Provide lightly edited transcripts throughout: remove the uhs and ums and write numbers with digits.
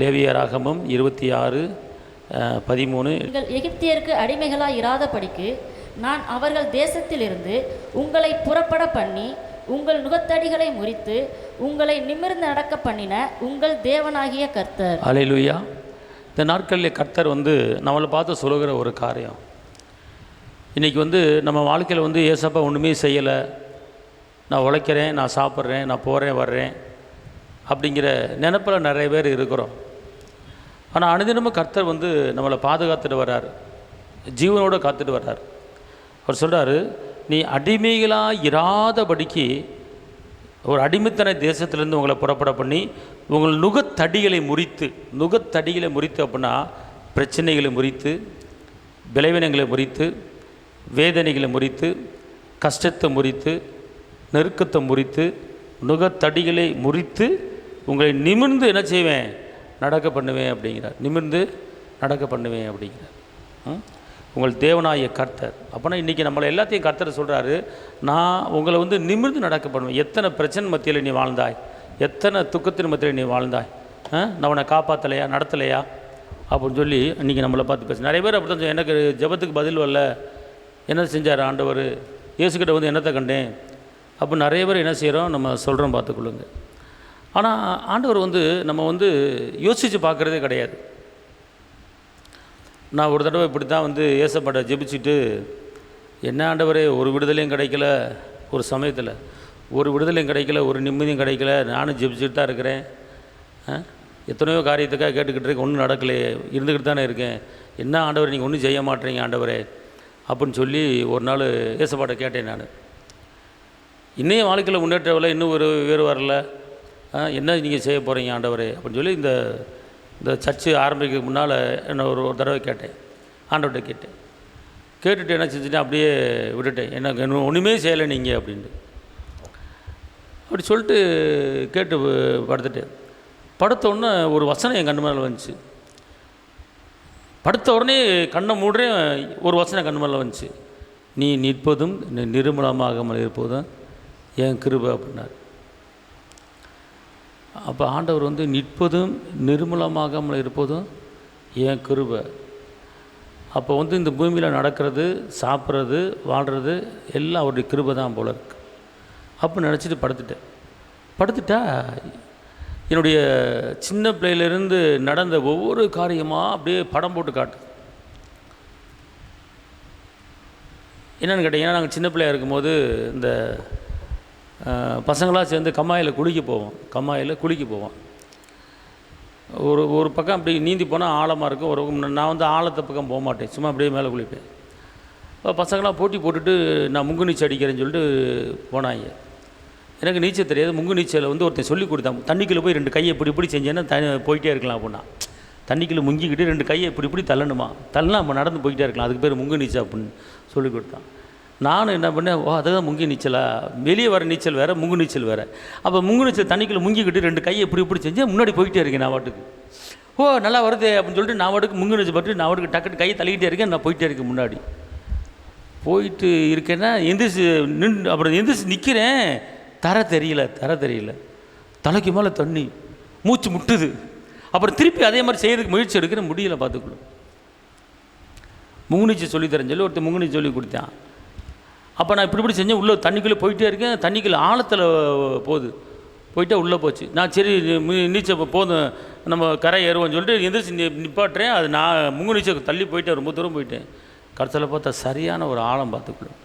லேவியராகமம் 26:13. நீங்கள் எகிப்தியருக்கு அடிமைகளாய் இராதபடிக்கு நான் அவர்கள் தேசத்திலிருந்து உங்களை புறப்பட பண்ணி உங்கள் நுகத்தடிகளை முறித்து உங்களை நிமிர்ந்து நடக்க பண்ணின உங்கள் தேவனாகிய கர்த்தர். அல்லேலூயா. இந்த நாட்களில் கர்த்தர் நம்மளை பார்த்து சொல்லுகிற ஒரு காரியம், இன்றைக்கி நம்ம வாழ்க்கையில் ஏசப்பா ஒன்றுமே செய்யலை, நான் உழைக்கிறேன், நான் சாப்பிட்றேன், நான் போகிறேன் வர்றேன் அப்படிங்கிற நினைப்பில் நிறைய பேர் இருக்கிறோம். ஆனால் அனுதினமும் கர்த்தர் நம்மளை பாதுகாத்துட்டு வர்றார், ஜீவனோடு காத்துட்டு வர்றார். அவர் சொல்கிறார், நீ அடிமைகளாக இராதபடிக்கு ஒரு அடிமைத்தனை தேசத்திலேருந்து உங்களை புறப்பட பண்ணி உங்கள் நுகத்தடிகளை முறித்து அப்படின்னா பிரச்சனைகளை முறித்து, விளைவினங்களை முறித்து, வேதனைகளை முறித்து, கஷ்டத்தை முறித்து, நெருக்கத்தை முறித்து, நுகத்தடிகளை முறித்து உங்களை நிமிர்ந்து என்ன செய்வேன், நடக்க பண்ணுவேன் அப்படிங்கிறார். நிமிர்ந்து நடக்க பண்ணுவேன் அப்படிங்கிறார் உங்கள் தேவனாய கர்த்தர். அப்போனா இன்றைக்கி நம்மளை எல்லாத்தையும் கர்த்தர் சொல்கிறாரு, நான் உங்களை நிமிர்ந்து நடக்க பண்ணுவேன். எத்தனை பிரச்சனை மத்தியில் நீ வாழ்ந்தாய், எத்தனை துக்கத்தின் மத்தியில் நீ வாழ்ந்தாய், நான் உன்னை காப்பாற்றலையா, நடத்தலையா அப்படின்னு சொல்லி இன்றைக்கி நம்மளை பார்த்து பேச நிறைய பேர் அப்படி தான். எனக்கு ஜெபத்துக்கு பதில் வரல, என்ன செஞ்சார் ஆண்டவர், இயேசுக்கிட்ட என்னத்தை கண்டேன் அப்படின்னு நிறைய பேர் என்ன செய்கிறோம், நம்ம சொல்கிறோம், பார்த்துக்கொள்ளுங்க. ஆனால் ஆண்டவர் நம்ம யோசித்து பார்க்குறதே கிடையாது. நான் ஒரு தடவை இப்படி தான் ஏசப்பாட்ட ஜெபிச்சுட்டு, என்ன ஆண்டவரே ஒரு விடுதலையும் கிடைக்கல, ஒரு சமயத்தில் ஒரு விடுதலையும் கிடைக்கல, ஒரு நிம்மதியும் கிடைக்கல, நானும் ஜெபிச்சுட்டு தான் இருக்கிறேன், எத்தனையோ காரியத்துக்காக கேட்டுக்கிட்டு இருக்கேன், ஒன்றும் நடக்கலையே, இருந்துக்கிட்டு தானே இருக்கேன், என்ன ஆண்டவர் நீங்கள் ஒன்றும் செய்ய மாட்டேறீங்க ஆண்டவரே அப்படின்னு சொல்லி ஒரு நாள் ஏசப்பாட்ட கேட்டேன். நான் இன்னும் வாழ்க்கையில் முன்னேற்றவில்லை, இன்னும் வேறு வரல, என்ன நீங்கள் செய்ய போகிறீங்க ஆண்டவரே அப்படின்னு சொல்லி இந்த சர்ச்சு ஆரம்பிக்கிறதுக்கு முன்னால் என்ன ஒரு தடவை கேட்டேன், ஆண்டவர்கிட்ட கேட்டுட்டு என்ன செஞ்சுட்டேன், அப்படியே விட்டுட்டேன். எனக்கு ஒன்றுமே செய்யலை நீங்கள் அப்படின்ட்டு அப்படி சொல்லிட்டு கேட்டு படுத்துட்டேன். படுத்த உடனே ஒரு வசனம் என் கண்ணு மேலே வந்துச்சு. படுத்த உடனே கண்ணை மூடுறேன், ஒரு வசனம் கண்ணு மேலே வந்துச்சு, நீ நிற்பதும் நிர்மலமாகாமல் இருப்பதும் என் கிருபை அப்படின்னார். அப்போ ஆண்டவர் நிற்பதும் நிர்மலமாகாமல் இருப்பதும் என் கிருபை. அப்போ இந்த பூமியில் நடக்கிறது, சாப்பிட்றது, வாழ்கிறது எல்லாம் அவருடைய கிருபை தான் போல இருக்குது. அப்போ நினச்சிட்டு படுத்துட்டா என்னுடைய சின்ன பிள்ளையிலேருந்து நடந்த ஒவ்வொரு காரியமாக அப்படியே படம் போட்டு காட்டு. என்னென்னு கேட்டிங்கன்னா, நாங்கள் சின்ன பிள்ளையாக இருக்கும்போது இந்த பசங்களாக சேர்ந்து கம்மாயில் குளிக்க போவோம். ஒரு பக்கம் அப்படி நீந்தி போனால் ஆழமாக இருக்கும். நான் ஆழத்தை பக்கம் போக மாட்டேன், சும்மா அப்படியே மேலே குளிப்பேன். பசங்களாம் போட்டி போட்டுட்டு நான் முங்கு நீச்சல் அடிக்கிறேன்னு சொல்லிட்டு போனாங்க. எனக்கு நீச்சல் தெரியாது. முங்கு நீச்சலை ஒருத்தன் சொல்லி கொடுத்தான். தண்ணிக்குள்ளே போய் 2 கையை இப்படி செஞ்சேன்னா போயிட்டே இருக்கலாம் அப்படின்னா. தண்ணிக்குள்ளே முங்கிக்கிட்டு 2 கையை இப்படி தள்ளணுமா, தள்ளனா நம்ம நடந்து போய்கிட்டே இருக்கலாம், அதுக்கு பேர் முங்கு நீச்சல் அப்படின்னு சொல்லி கொடுத்தான். நானும் என்ன பண்ணேன், அதுதான் முங்கி நீச்சலா, வெளியே வர நீச்சல் வேறு, முங்கு நீச்சல் வேறு. அப்போ முங்கு நீச்சல் தண்ணிக்குள்ளே முங்கிக்கிட்டு 2 கையை இப்படி செஞ்சேன், முன்னாடி போய்கிட்டே இருக்கேன் நான் வாட்டுக்கு. நல்லா வருது அப்படின்னு சொல்லிட்டு நான் வாட்டுக்கு முங்கு நீச்சல் பட்டு நான் வாட்டுக்கு டக்குட்டு கையை தள்ளிக்கிட்டே இருக்கேன். நான் போயிட்டே இருக்கேன், முன்னாடி போயிட்டு இருக்கேன்னா அப்புறம் எந்திரிச்சு நிற்கிறேன். தர தெரியல, தலைக்கு மேலே தண்ணி, மூச்சு முட்டுது. அப்புறம் திருப்பி அதே மாதிரி செய்கிறதுக்கு முயற்சி எடுக்கிறேன், முடியலை. பார்த்துக்கணும், முங்கு நீச்சல் சொல்லித்தரேன்னு சொல்லி ஒருத்தர் முங்கு நீச்சல் சொல்லி கொடுத்தான். அப்போ நான் இப்படி செஞ்சேன், உள்ளே தண்ணிக்குள்ளே போயிட்டே இருக்கேன். தண்ணிக்குள்ளே ஆழத்தில் போயிட்டே உள்ளே போச்சு. நான் சரி நீச்சல் போதும், நம்ம கரை ஏறுவோம்னு சொல்லிட்டு எந்திரிச்சு நிப்பாட்டுறேன். அது நான் முங்கு நீச்சல் தள்ளி போயிட்டேன், ரொம்ப தூரம் போயிட்டேன். கடைசியில் பார்த்தா சரியான ஒரு ஆழம், பார்த்துக்கணும்,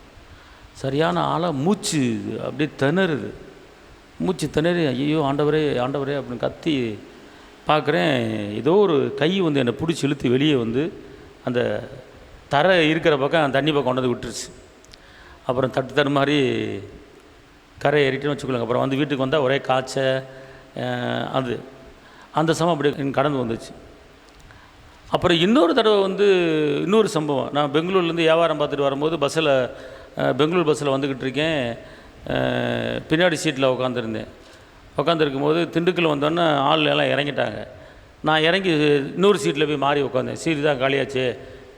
சரியான ஆழம். மூச்சு அப்படியே திணறுது, மூச்சு திணறி ஐயோ ஆண்டவரே அப்படின்னு கத்தி பார்க்குறேன். ஏதோ ஒரு கை என்னை பிடிச்சி இழுத்து வெளியே அந்த தரை இருக்கிற பக்கம் தண்ணி பக்கம் கொண்டு விட்டுருச்சு. அப்புறம் தட்டு மாதிரி கரை ஏறிட்டுன்னு வச்சுக்கொள்ளுங்க. அப்புறம் வீட்டுக்கு வந்தால் ஒரே காய்ச்சல், அந்த சமம் அப்படி கடந்து வந்துச்சு. அப்புறம் இன்னொரு தடவை இன்னொரு சம்பவம். நான் பெங்களூர்லேருந்து வியாபாரம் பார்த்துட்டு வரும்போது பெங்களூர் பஸ்ஸில் வந்துக்கிட்டு இருக்கேன். பின்னாடி சீட்டில் உட்காந்துருக்கும் போது திண்டுக்கல் வந்தோன்னே ஆள் எல்லாம் இறங்கிட்டாங்க. நான் இறங்கி இன்னொரு சீட்டில் போய் மாறி உட்காந்தேன். சீட்டு தான் காலியாச்சு.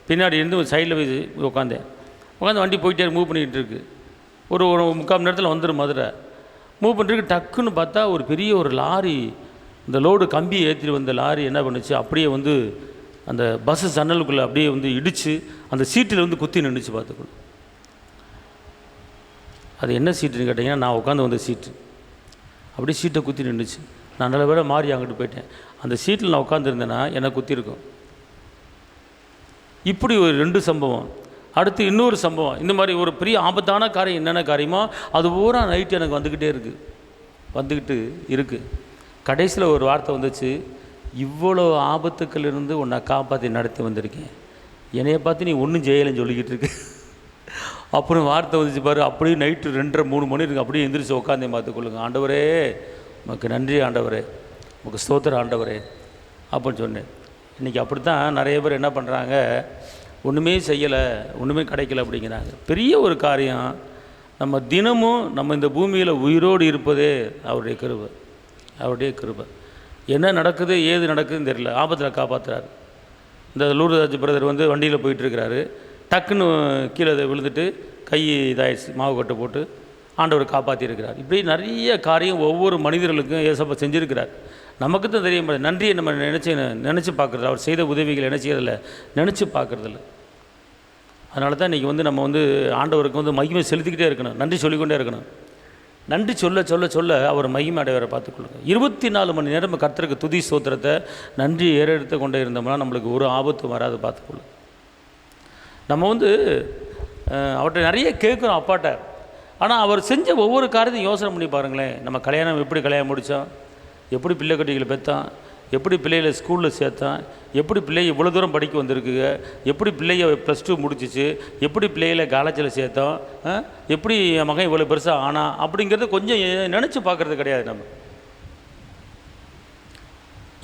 பின்னாடி இருந்து ஒரு சைடில் போய் உட்காந்து வண்டி போயிட்டே மூவ் பண்ணிக்கிட்டு இருக்குது. ஒரு 3/4 மணி நேரத்தில் வந்துடும் மதுரை. மூவ் பண்ணுறதுக்கு டக்குன்னு பார்த்தா ஒரு பெரிய ஒரு லாரி இந்த லோடு கம்பியை ஏற்றிட்டு வந்த லாரி என்ன பண்ணுச்சு, அப்படியே வந்து அந்த பஸ்ஸு ஜன்னலுக்குள்ளே அப்படியே வந்து இடித்து அந்த சீட்டில் வந்து குத்தி நின்றுச்சு பார்த்துக்கணும். அது என்ன சீட்டுன்னு கேட்டிங்கன்னா, நான் உட்காந்து வந்த சீட்டு அப்படியே சீட்டை குத்தி நின்றுச்சு. நான் நல்ல வேளை மாறி அங்கிட்டு போயிட்டேன். அந்த சீட்டில் நான் உட்காந்துருந்தேன்னா என்னை குத்திருக்கும். இப்படி ஒரு 2 சம்பவம். அடுத்து இன்னொரு சம்பவம். இந்த மாதிரி ஒரு பெரிய ஆபத்தான காரியம் என்னென்ன காரியமோ அது பூரா நைட்டு எனக்கு வந்துக்கிட்டே இருக்குது. கடைசியில் ஒரு வார்த்தை வந்துச்சு, இவ்வளோ ஆபத்துக்களிலிருந்து உன்னை காப்பாற்றி நடத்தி வந்திருக்கேன், என்னையை பார்த்து நீ ஒன்றும் செய்யலைன்னு சொல்லிக்கிட்டு இருக்கு. அப்புறம் வார்த்தை வந்துச்சு பாரு. அப்படியே நைட்டு 2:30-3 மணி இருக்குது. அப்படியே எந்திரிச்சு உட்காந்தே பார்த்துக்கொள்ளுங்க. ஆண்டவரே உமக்கு நன்றி, ஆண்டவரே உமக்கு ஸ்தோத்திரம் ஆண்டவரே அப்படின்னு சொன்னேன். இன்றைக்கி அப்படி தான் நிறைய பேர் என்ன பண்ணுறாங்க, ஒன்றுமே செய்யலை, ஒன்றுமே கிடைக்கல அப்படிங்கிறாங்க. பெரிய ஒரு காரியம், நம்ம தினமும் நம்ம இந்த பூமியில் உயிரோடு இருப்பதே அவருடைய கிருபை. என்ன நடக்குது ஏது நடக்குதுன்னு தெரியல, ஆபத்தில் காப்பாற்றுறாரு. இந்த லூர்தாஜ் பிரதர் வந்து வண்டியில் போயிட்டுருக்கிறாரு, டக்குன்னு கீழே விழுந்துட்டு கை இதாகிடுச்சு, மாவு கட்டை போட்டு ஆண்டவர் காப்பாற்றியிருக்கிறார். இப்படி நிறைய காரியம் ஒவ்வொரு மனிதர்களுக்கும் ஏசப்பா செஞ்சுருக்கிறார். நமக்கு தான் தெரிய முடியாது. நன்றியை நம்ம நினச்சி பார்க்குறது, அவர் செய்த உதவிகளை நினச்சி பார்க்குறதில்ல. அதனால தான் இன்றைக்கி வந்து நம்ம வந்து ஆண்டவருக்கு வந்து மகிமை செலுத்திக்கிட்டே இருக்கணும், நன்றி சொல்லிக்கொண்டே இருக்கணும். நன்றி சொல்ல அவர் மகிமை அடைவரை பார்த்துக்கொள்ளுங்க. 24 மணி நேரம் கர்த்தருக்கு துதி ஸ்தோத்திரத்தை நன்றி ஏறெடுத்து கொண்டே இருந்தோம்னா நம்மளுக்கு ஒரு ஆபத்து வராது பார்த்துக்கொள்ளும். நம்ம வந்து அவர்கிட்ட நிறைய கேட்குறோம் அப்பாட்ட. ஆனால் அவர் செஞ்ச ஒவ்வொரு காரியத்தையும் யோசனை பண்ணி பாருங்களேன். நம்ம கல்யாணம் எப்படி கல்யாணம் முடித்தோம், எப்படி பிள்ளை கட்டிகளை பெற்றான், எப்படி பிள்ளைகளை ஸ்கூலில் சேர்த்தான், எப்படி பிள்ளைய இவ்வளோ தூரம் படிக்க வந்திருக்குங்க, எப்படி பிள்ளைய +2 முடிச்சிச்சு, எப்படி பிள்ளைகளை காலேஜில் சேர்த்தோம், எப்படி என் மகன் இவ்வளோ பெருசாக ஆனா அப்படிங்கிறது கொஞ்சம் நினச்சி பார்க்குறது கிடையாது. நம்ம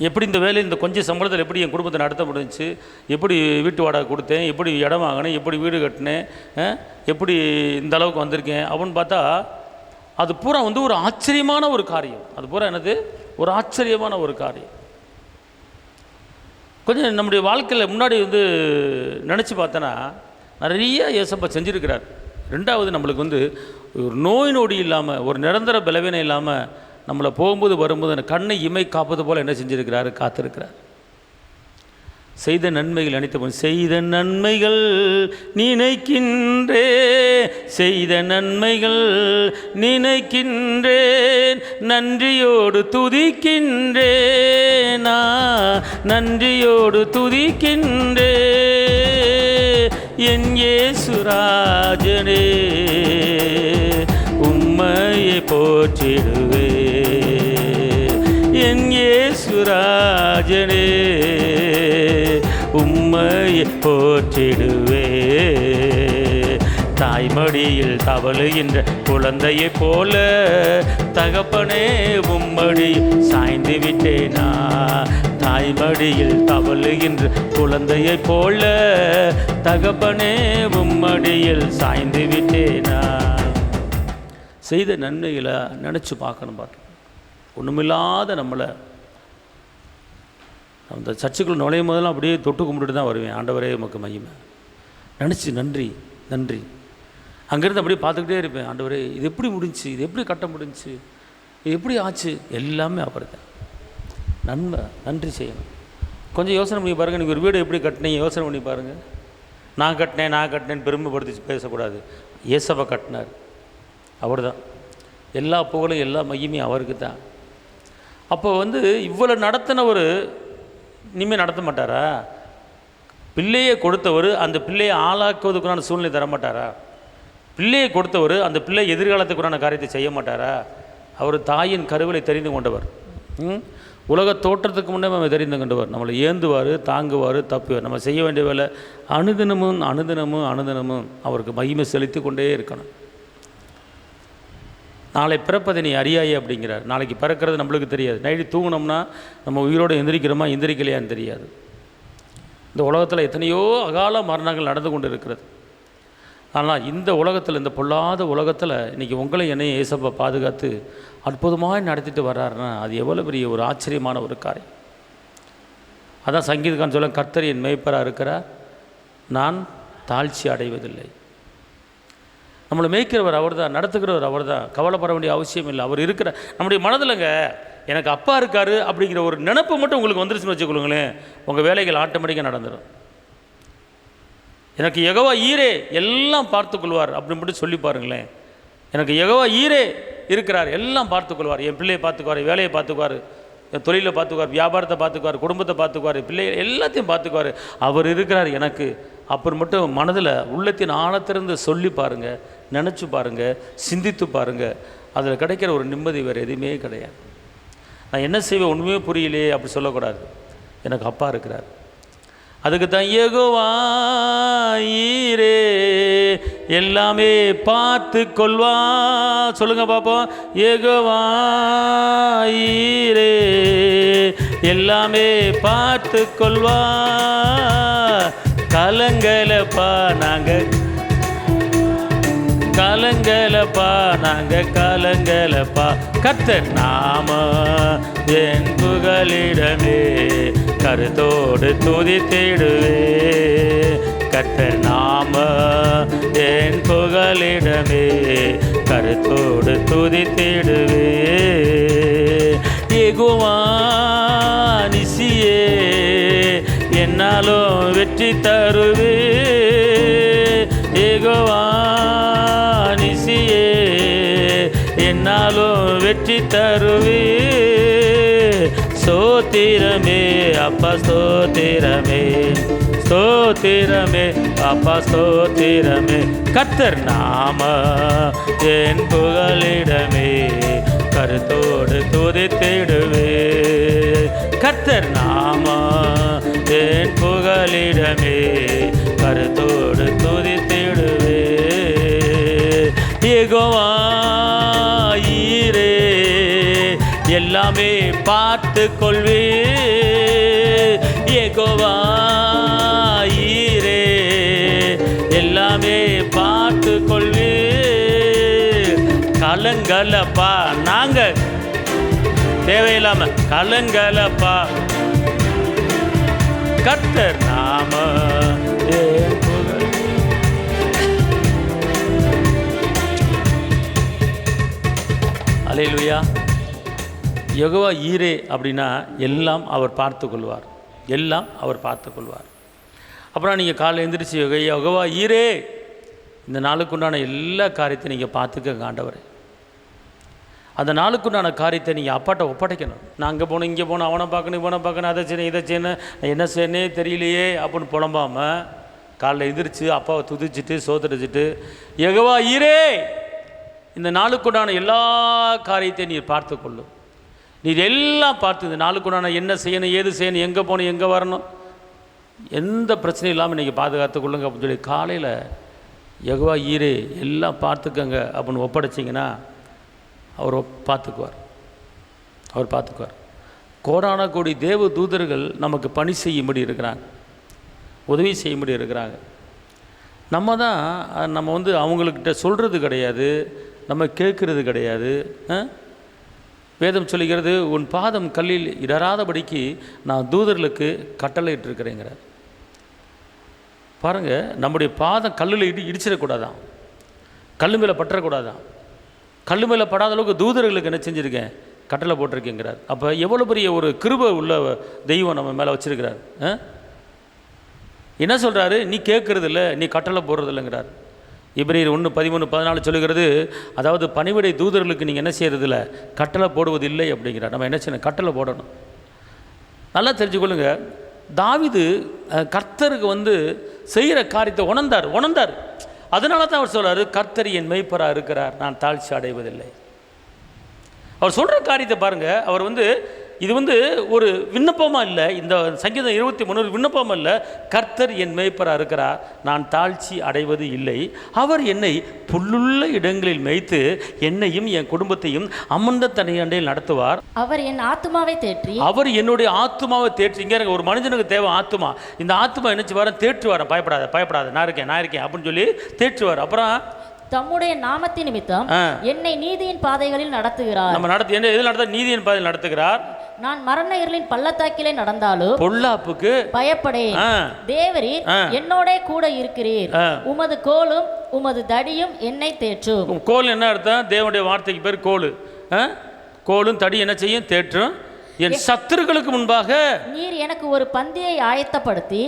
எப்படி இந்த வேலை இந்த கொஞ்சம் சம்பளத்தில் எப்படி என் குடும்பத்தை நடத்த முடிஞ்சிச்சு, எப்படி வீட்டு வாடகை கொடுத்தேன், எப்படி இடம் வாங்கினேன், எப்படி வீடு கட்டினேன், எப்படி இந்த அளவுக்கு வந்திருக்கேன் அப்படின்னு பார்த்தா அது பூரா வந்து ஒரு ஆச்சரியமான ஒரு காரியம். அது பூரா என்னது, ஒரு ஆச்சரியமான ஒரு காரியம். கொஞ்சம் நம்முடைய வாழ்க்கையில் முன்னாடி வந்து நினச்சி பார்த்தோன்னா நிறைய ஏசப்பா செஞ்சுருக்கிறார். 2வது நம்மளுக்கு வந்து ஒரு நோய் நொடி இல்லாமல், ஒரு நிரந்தர பலவீனம் இல்லாமல் நம்மளை போகும்போது வரும்போது அந்த கண்ணை இமை காப்பது போல் என்ன செஞ்சுருக்கிறாரு, காத்திருக்கிறார். செய்த நன்மைகள் நினைத்த செய்த நன்மைகள் நினைக்கின்றேன் நன்றியோடு துதிக்கின்றேன், நன்றியோடு துதிக்கின்றேன் என் இயேசுராஜனே, உம்மையை போற்றிடுவே என் இயேசுராஜனே, உம்மையை போற்றிடுவே. தாய்மடியில் தவழுகின்ற குழந்தையைப் போல தகப்பனே உம்மடியில் சாய்ந்து விட்டேனா, தாய்மடியில் தவழுகின்ற குழந்தையைப் போல தகப்பனே உம்மடியில் சாய்ந்து விட்டேனா. செய்த நன்மைகளை நினச்சி பார்க்கணும். ஒன்றுமில்லாத நம்மளை அந்த சர்ச்சுக்குள்ள நுழையும் போதெல்லாம் அப்படியே தொட்டு கும்பிட்டுட்டு தான் வருவேன். ஆண்டவரே உமக்கு மகிமை நினச்சி நன்றி. அங்கேருந்து அப்படியே பார்த்துக்கிட்டே இருப்பேன். ஆண்டவரே இது எப்படி முடிஞ்சிச்சு, இது எப்படி கட்ட முடிஞ்சிச்சு, இது எப்படி ஆச்சு, எல்லாமே அவர் தான். நன்றி செய்யணும். கொஞ்சம் யோசனை பண்ணி பாருங்கள். நீங்கள் ஒரு வீடு எப்படி கட்டினீங்க யோசனை பண்ணி பாருங்கள். நான் கட்டினேன் பெருமைப்படுத்தி பேசக்கூடாது. ஏசப்பா கட்டினார், அவர் தான். எல்லா புகழும் எல்லா மகிமையும் அவருக்கு தான். அப்போ வந்து இவ்வளோ நடத்தினவர் இனிமேல் நடத்த மாட்டாரா? பிள்ளையை கொடுத்தவர் அந்த பிள்ளையை ஆளாக்குவதுக்குறான சூழ்நிலை தர மாட்டாரா? பிள்ளையை கொடுத்தவர் அந்த பிள்ளை எதிர்காலத்துக்குறான காரியத்தை செய்ய மாட்டாரா? அவர் தாயின் கருவிலை தெரிந்து கொண்டவர். உலக தோற்றத்துக்கு முன்னே நம்ம தெரிந்து கொண்டவர். நம்மளை ஏந்துவார், தாங்குவார், தப்புவார். நம்ம செய்ய வேண்டிய வேலை அனுதினமும் அவருக்கு மகிமை செலுத்தி கொண்டே இருக்கணும். நாளை பிறப்பதை நீ அறியாயே அப்படிங்கிறார். நாளைக்கு பிறக்கிறது நம்மளுக்கு தெரியாது. நைட்டு தூங்கினோம்னா நம்ம உயிரோடு எந்திரிக்கலையான்னு தெரியாது. இந்த உலகத்தில் எத்தனையோ அகால மரணங்கள் நடந்து கொண்டு இருக்கிறது. ஆனால் இந்த உலகத்தில், இந்த பொல்லாத உலகத்தில் இன்றைக்கி உங்களை என்னையும் ஏசப்பா பாதுகாத்து அற்புதமாக நடத்திட்டு வர்றாருன்னா அது எவ்வளோ பெரிய ஒரு ஆச்சரியமான ஒரு காரியம். அதான் சங்கீதக்காரன் சொல்ல, கர்த்தர் என் மேய்ப்பராக இருக்கிறார், நான் தாழ்ச்சி அடைவதில்லை. நம்மளை மேய்க்கிறவர் அவர் தான், நடத்துகிறவர் அவர் தான். கவலைப்பட வேண்டிய அவசியம் இல்லை. அவர் இருக்கிற நம்முடைய மனதில்ங்க எனக்கு அப்பா இருக்காரு அப்படிங்கிற ஒரு நினப்பு மட்டும் உங்களுக்கு வந்துருச்சுன்னு வச்சுக்கொள்ளுங்களேன், உங்கள் வேலைகள் ஆட்டோமேட்டிக்காக நடந்துடும். எனக்கு யெகோவா ஈரே எல்லாம் பார்த்துக்கொள்வார் அப்படின்னு மட்டும் சொல்லி பாருங்களேன். எனக்கு யெகோவா ஈரே இருக்கிறார், எல்லாம் பார்த்துக்கொள்வார். என் பிள்ளையை பார்த்துக்குவார், வேலையை பார்த்துக்குவார், என் தொழிலை பார்த்துக்குவார், வியாபாரத்தை பார்த்துக்குவார், குடும்பத்தை பார்த்துக்குவார், பிள்ளைகள் எல்லாத்தையும் பார்த்துக்குவார், அவர் இருக்கிறார் எனக்கு. அப்புறம் மட்டும் மனதில் உள்ளத்தின் ஆழத்திலிருந்து சொல்லி பாருங்கள், நினச்சி பாருங்கள், சிந்தித்து பாருங்கள். அதில் கிடைக்கிற ஒரு நிம்மதி வேறு எதுவுமே கிடையாது. நான் என்ன செய்வேன் ஒன்றுமே புரியலையே அப்படி சொல்லக்கூடாது. எனக்கு அப்பா இருக்கிறார். அதுக்கு தான் யெகோவா ஈரே எல்லாமே பார்த்து கொள்வா. சொல்லுங்க பார்ப்போம். யெகோவா ஈரே எல்லாமே பார்த்து கொள்வா. கலங்கலப்பா நாங்கள் கலங்கலப்பா நாங்கள் கலங்கலப்பா. கர்த்தர் நாம என் புகலிடமே கருத்தோடு துதித்திடுவே. கர்த்தர் நாம என் புகலிடமே கருத்தோடு துதித்திடுவே. யெகோவா நிசியே என்னாலும் வெற்றி தருவே. யெகோவா நிசியே என்னாலும் வெற்றி தருவே. ஸ்தோத்திரமே அப்பா ஸ்தோத்திரமே, ஸ்தோத்திரமே அப்பா ஸ்தோத்திரமே. கர்த்தர் நாம என் புகலிடமே கருத்தோடு துதித்திடுவே. கர்த்தர் நாம என் புகலிடமே கருத்தோடு துதித்திடுவே. யெகோவா ஈரே எல்லாமே பார்த்து கொள்வே. யெகோவா ஈரே எல்லாமே பார்த்து கொள்வே. கலங்கலப்பா நாங்கள் தேவையில்லாம கலங்கலப்பா. கர்த்தர் நாம அல்லேலூயா. யெகோவா ஈரே அப்படின்னா எல்லாம் அவர் பார்த்து கொள்வார், எல்லாம் அவர் பார்த்து கொள்வார். அப்புறம் நீங்கள் காலையில் எழுந்திரிச்சு யெகோவா ஈரே இந்த நாளுக்குண்டான எல்லா காரியத்தையும் நீங்கள் பார்த்துக்க ஆண்டவரே. அந்த நாளுக்குண்டான காரியத்தை நீங்கள் அப்பாட்ட ஒப்படைக்கணும். நான் அங்கே போகணும், இங்கே போகணும், அவனை பார்க்கணும், இவனை பார்க்கணும், அதை செய்யணும், இதை செய்யணும், என்ன செய்யணே தெரியலையே அப்படின்னு புலம்பாமல் காலையில் எந்திரிச்சு அப்பாவை துதிச்சுட்டு சோதரிச்சுட்டு யெகோவா ஈரே இந்த நாளுக்குண்டான எல்லா காரியத்தையும் நீர் பார்த்து கொள்ளும். நீர் எல்லாம் பார்த்து இந்த நாளுக்குண்டான என்ன செய்யணும், ஏது செய்யணும், எங்கே போகணும், எங்கே வரணும், எந்த பிரச்சனையும் இல்லாமல் நீங்கள் பாதுகாத்து கொள்ளுங்க அப்படின்னு சொல்லி காலையில் யெகோவா ஈரே எல்லாம் பார்த்துக்கங்க அப்படின்னு ஒப்படைச்சிங்கன்னா அவர் பார்த்துக்குவார், அவர் பார்த்துக்குவார். கோடான கோடி தேவ தூதர்கள் நமக்கு பணி செய்யும்படி இருக்கிறாங்க, உதவி செய்யும்படி இருக்கிறாங்க. நம்ம தான் நம்ம அவங்கக்கிட்ட சொல்கிறது கிடையாது, நம்ம கேட்குறது கிடையாது. வேதம் சொல்லுகிறது, உன் பாதம் கல்லில் இடராதபடிக்கு நான் தூதர்களுக்கு கட்டளையிட்டிருக்கிறேங்கிறார். பாருங்கள், நம்முடைய பாதம் கல்லில் இடிச்சிடக்கூடாதான், கல் மேலே பற்றக்கூடாதான். கல் மேலே படாத அளவுக்கு தூதர்களுக்கு என்ன செஞ்சுருக்கேன், கட்டளை போட்டிருக்கேங்கிறார். அப்போ எவ்வளோ பெரிய ஒரு கிருபை உள்ள தெய்வம் நம்ம மேலே வச்சுருக்கிறார். என்ன சொல்கிறாரு, நீ கேட்குறது இல்லை, நீ கட்டளை போடுறது இல்லைங்கிறார். எபிரேயர் 1:13-14 சொல்லுகிறது, அதாவது பணிவிடை தூதர்களுக்கு நீங்கள் என்ன செய்கிறதில்ல, கட்டளை போடுவது இல்லை அப்படிங்கிறார். நம்ம என்ன செய்யணும், கட்டளை போடணும். நல்லா தெரிஞ்சுக்கொள்ளுங்க, தாவீது கர்த்தருக்கு செய்கிற காரியத்தை உணர்ந்தார். அதனால தான் அவர் சொல்கிறார், கர்த்தர் என் மெய்ப்பராக இருக்கிறார், நான் தாழ்ச்சி அடைவதில்லை. அவர் சொல்கிற காரியத்தை பாருங்கள். அவர் இது ஒரு விண்ணப்பமாக இல்லை, இந்த சங்கீதம் 23 விண்ணப்பமாக இல்லை. கர்த்தர் என் மேய்ப்பராக இருக்கிறார், நான் தாழ்ச்சி அடைவது இல்லை. அவர் என்னை புல்லுள்ள இடங்களில் மேய்த்து என்னையும் என் குடும்பத்தையும் அமர்ந்த தனியாண்டையில் நடத்துவார். அவர் என் ஆத்துமாவை தேற்றி, அவர் என்னுடைய ஆத்துமாவை தேற்றிங்க. ஒரு மனுஷனுக்கு தேவை ஆத்துமா. இந்த ஆத்துமா என்னச்சு வர தேற்றுவார். பயப்படாத நான் இருக்கேன் அப்படின்னு சொல்லி தேற்றுவார். அப்புறம் தம்முடைய நாமத்தின் நிமித்தம் என்னை நீதியின் பாதைகளில் நடத்துகிறார். நம்ம என்ன எதில் நடத்த, நீதியின் பாதையில் நடத்துகிறார். நான் மரண இருளின் பள்ளத்தாக்கிலே நடந்தாலும் பொல்லாப்புக்கு பயப்படேன். தேவரீர் என்னோட கூட இருக்கிறீர். உமது கோலும் உமது தடியும் என்னை தேற்றும். கோல் என்ன அர்த்தம்? தேவனுடைய வார்த்தைக்கு பேர் கோல். கோலும் தடி என்ன செய்யும்? தேற்றும். என் சத்துருக்களுக்கு முன்பாக நீர் எனக்கு ஒரு பந்தியை ஆயத்தப்படுத்தி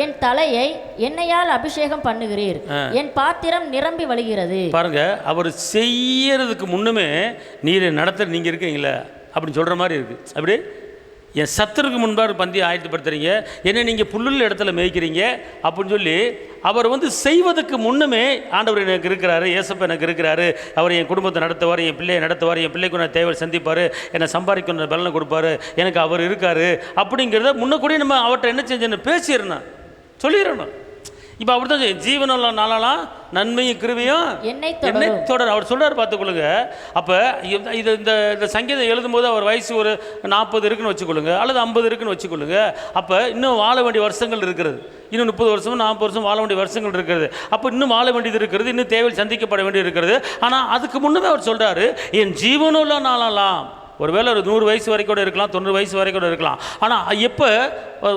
என் தலையை எண்ணெயால் அபிஷேகம் பண்ணுகிறீர், என் பாத்திரம் நிரம்பி வழிகிறது. பாருங்க, அவர் செய்யறதுக்கு முன்னுமே நீர் நடத்த நீங்க இருக்கீங்களா அப்படின்னு சொல்ற மாதிரி இருக்கு. அப்படி என் சத்துருக்கு முன்பாக பந்தியை ஆயத்தப்படுத்துறீங்க, என்ன நீங்கள் புல்லுள்ள இடத்துல மேய்க்கிறீங்க அப்படின்னு சொல்லி அவர் செய்வதற்கு முன்னுமே ஆண்டவர் எனக்கு இருக்கிறாரு, ஏசப்பா எனக்கு இருக்கிறாரு, அவர் என் குடும்பத்தை நடத்துவார், என் பிள்ளையை நடத்துவார், என் பிள்ளைக்கு நான் தேவை சந்திப்பார், என்னை சம்பாதிக்கணும் பலனை கொடுப்பாரு, எனக்கு அவர் இருக்காரு அப்படிங்கிறத முன்னக்கூட நம்ம அவர்கிட்ட என்ன செஞ்சேன்னு பேசிடணும், சொல்லிடணும். இப்போ அப்படி தான் ஜீவனுள்ள நாளெல்லாம் நன்மையும் கிருபையும் என்னை தொடர் அவர் சொல்கிறார், பார்த்துக்கொள்ளுங்க. அப்போ இது இந்த சங்கீதம் எழுதும்போது அவர் வயசு ஒரு 40 இருக்குன்னு வச்சுக்கொள்ளுங்க, அல்லது 50 இருக்குன்னு வச்சுக்கொள்ளுங்க. அப்போ இன்னும் வாழ வேண்டிய வருஷங்கள் இருக்கிறது, இன்னும் 30 வருஷம் 40 வருஷம் வாழ வேண்டிய வருஷங்கள் இருக்கிறது. அப்போ இன்னும் வாழ வேண்டியது இருக்கிறது, இன்னும் தேவையில் சந்திக்கப்பட வேண்டியது இருக்கிறது. ஆனால் அதுக்கு முன்னமே அவர் சொல்கிறாரு, என் ஜீவனுள்ள நாளெல்லாம், ஒருவேளை ஒரு 100 வயசு வரைக்கும் கூட இருக்கலாம், 90 வயசு வரைக்கும் கூட இருக்கலாம். ஆனால் எப்போ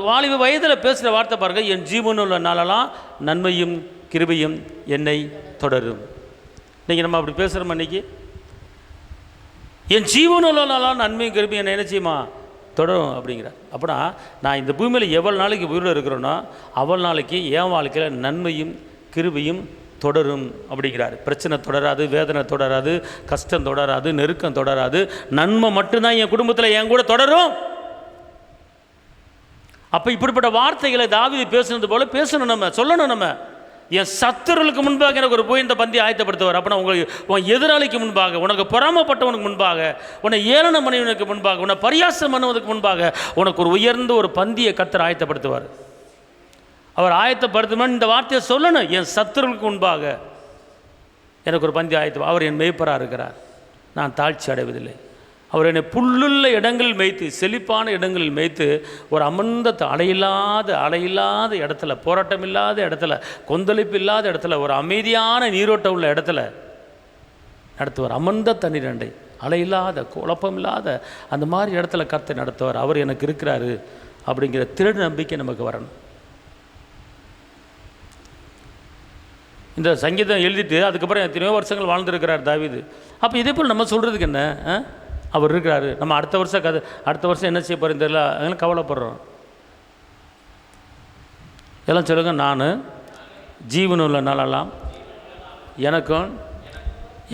வாலிப வயதில் பேசுகிற வார்த்தை பாருங்கள், என் ஜீவனுள்ள நாளெல்லாம் நன்மையும் கிருபையும் என்னை தொடரும். இன்றைக்கி நம்ம அப்படி பேசுகிறோம். இன்றைக்கி என் ஜீவனுள்ள நாளெல்லாம் நன்மையும் கிருபையும் என்னை என்ன செய்யுமா? தொடரும் அப்படிங்கிறார். அப்படின்னா நான் இந்த பூமியில் எவ்வளோ நாளைக்கு உயிரோடு இருக்கிறோன்னா அவ்வளோ நாளைக்கு என் வாழ்க்கையில் நன்மையும் கிருபையும் தொடரும் அப்படிங்கிறார். பிரச்சனை தொடராது, வேதனை தொடராது, கஷ்டம் தொடராது, நெருக்கம் தொடராது, நன்மை மட்டும்தான் என் குடும்பத்தில் என் கூட தொடரும். அப்போ இப்படிப்பட்ட வார்த்தைகளை தாவீது பேசுனது போல பேசணும், நம்ம சொல்லணும். நம்ம என் சத்துருளுக்கு முன்பாக எனக்கு ஒரு போய் இந்த பந்தியை ஆயத்தப்படுத்துவார். அப்படின்னா உங்களுக்கு உன் எதிராளிக்கு முன்பாக, உனக்கு பொறாமப்பட்டவனுக்கு முன்பாக, உன்னை ஏளன மனிதனுக்கு முன்பாக, உன்னை பரியாசம் பண்ணுவதற்கு முன்பாக உனக்கு ஒரு உயர்ந்த ஒரு பந்தியை கர்த்தர் ஆயத்தப்படுத்துவார். அவர் ஆயத்தப்படுத்தும் இந்த வார்த்தையை சொல்லணும், என் சத்துருவுக்கு முன்பாக எனக்கு ஒரு பந்தி ஆயத்தம். அவர் என் மேய்ப்பராக இருக்கிறார், நான் தாழ்ச்சி அடைவதில்லை. அவர் என்னை இடங்களில் மேய்த்து, செழிப்பான இடங்களில் மேய்த்து, ஒரு அமர்ந்த அலையில்லாத இடத்துல, போராட்டம் இல்லாத இடத்துல, கொந்தளிப்பு இல்லாத இடத்துல, ஒரு அமைதியான நீரோட்டம் உள்ள இடத்துல நடத்துவார். அமர்ந்த தண்ணீர் அண்டை, அலையில்லாத குழப்பம் இல்லாத அந்த மாதிரி இடத்துல கர்த்தர் நடத்துவார். அவர் எனக்கு இருக்கிறாரு அப்படிங்கிற திரு நம்பிக்கை நமக்கு வரணும். இந்த சங்கீதம் எழுதிட்டு அதுக்கப்புறம் எத்தனையோ வருஷங்கள் வாழ்ந்துருக்கிறார் தாவீது. அப்போ இதே போல் நம்ம சொல்கிறதுக்கு என்ன? அவர் இருக்கிறாரு, நம்ம அடுத்த வருஷம் என்ன செய்ய போகிறோம் தெரியல, அதெல்லாம் கவலைப்படுறோம். எல்லாம் சொல்லுங்க, நான் ஜீவனுள்ள நாளெல்லாம் எனக்கும்